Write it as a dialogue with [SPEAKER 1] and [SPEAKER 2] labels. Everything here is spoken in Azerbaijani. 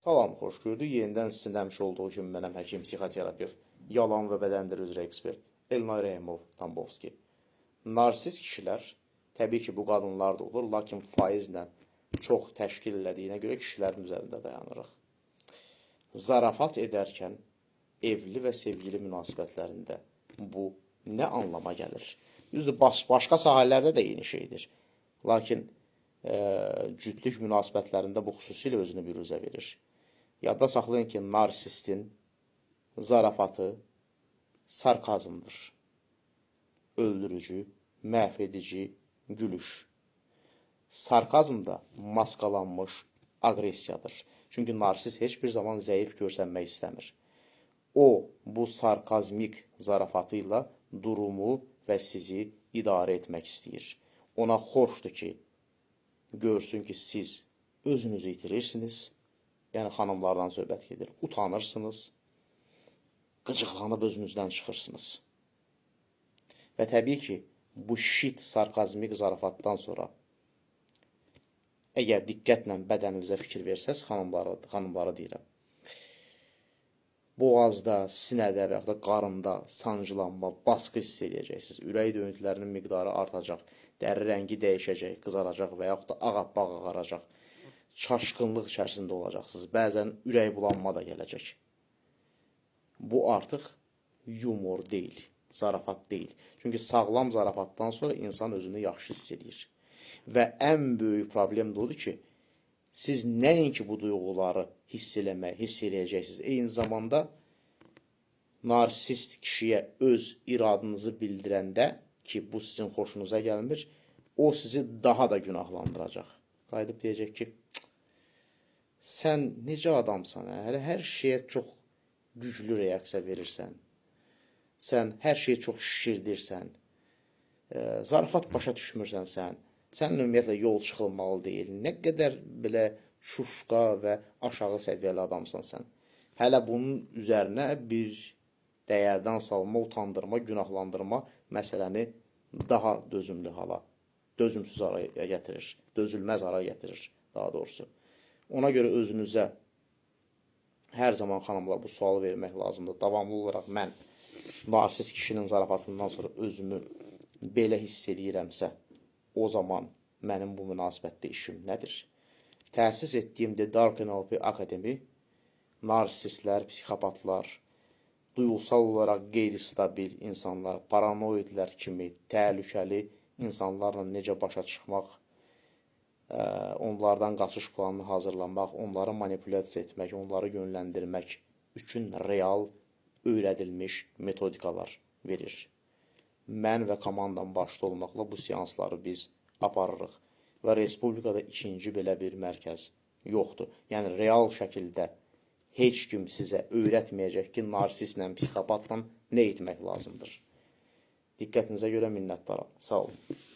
[SPEAKER 1] Salam, xoş gördük. Yenidən sizin həmişə olduğu kimi mənəm həkim, psixoterapevt, yalan və bədəndir üzrə ekspert Elnay Rəhimov Tambovski. Narsist kişilər, təbii ki, bu qadınlar da olur, lakin faizlə çox təşkil elədiyinə görə kişilərin üzərində dayanırıq. Zarafat edərkən evli və sevgili münasibətlərində bu nə anlama gəlir? Düzdür, başqa sahələrdə də eyni şeydir. Lakin cütlük münasibətlərində bu xüsusilə özünü büruzə verir. Yadda saxlayın ki, narsistin zarafatı sarkazmdır. Öldürücü, məhv edici gülüş. Sarkazm da maskalanmış agresiyadır. Çünki narsist heç bir zaman zəif görsənmək istəmir. O, bu sarkazmik zarafatıyla durumu və sizi idarə etmək istəyir. Ona xoşdur ki, görsün ki, siz özünüzü itirirsiniz. Yəni, xanımlardan söhbət gedir. Utanırsınız, qıcıqlanıb özünüzdən çıxırsınız. Və təbii ki, bu şit sarkazmik zarafatdan sonra əgər diqqətlə bədəninizə fikir versəz, xanımlara deyirəm. Boğazda, sinədə və yaxud da qarında sancılanma, baskı hiss edəcəksiniz. Ürək döyüntülərinin miqdarı artacaq, dəri rəngi dəyişəcək, qızaracaq və yaxud da ağappaq ağaracaq. Çaşqınlıq içərisində olacaqsınız. Bəzən ürək bulanma da gələcək. Bu artıq yumor deyil, zarafat deyil. Çünki sağlam zarafatdan sonra insan özünü yaxşı hiss edir. Və ən böyük problem də odur ki, siz nəinki bu duyğuları hiss eləyəcəksiniz. Eyni zamanda narsist kişiyə öz iradınızı bildirəndə ki, bu sizin xoşunuza gəlmir, o sizi daha da günahlandıracaq. Qayıdıb deyəcək ki, sən necə adamsan, hələ hər şeyə çox güclü reaksiya verirsən, sən hər şeyi çox şişirdirsən, zarafat başa düşmürsən sənin ümumiyyətlə yol çıxılmalı deyil, nə qədər belə çuşqa və aşağı səviyyəli adamsan sən. Hələ bunun üzərinə bir dəyərdən salma, utandırma, günahlandırma məsələni daha dözümlü hala, dözümsüz araya gətirir, dözülməz araya gətirir daha doğrusu. Ona görə özünüzə hər zaman xanımlar bu sualı vermək lazımdır. Davamlı olaraq mən narsist kişinin zarafatından sonra özümü belə hiss edirəmsə, o zaman mənim bu münasibətdə işim nədir? Təsis etdiyim The Dark NLP Akademi narsistlər, psixopatlar, duyğusal olaraq qeyri-stabil insanlar, paranoidlər kimi təhlükəli insanlarla necə başa çıxmaq, onlardan qaçış planını hazırlamaq, onları manipulyasiya etmək, onları yönləndirmək üçün real öyrədilmiş metodikalar verir. Mən və komandam başda olmaqla bu seansları biz aparırıq və Respublikada ikinci belə bir mərkəz yoxdur. Yəni, real şəkildə heç kim sizə öyrətməyəcək ki, narsistlə, psixopatla nə etmək lazımdır. Diqqətinizə görə minnətdaram. Sağ olun.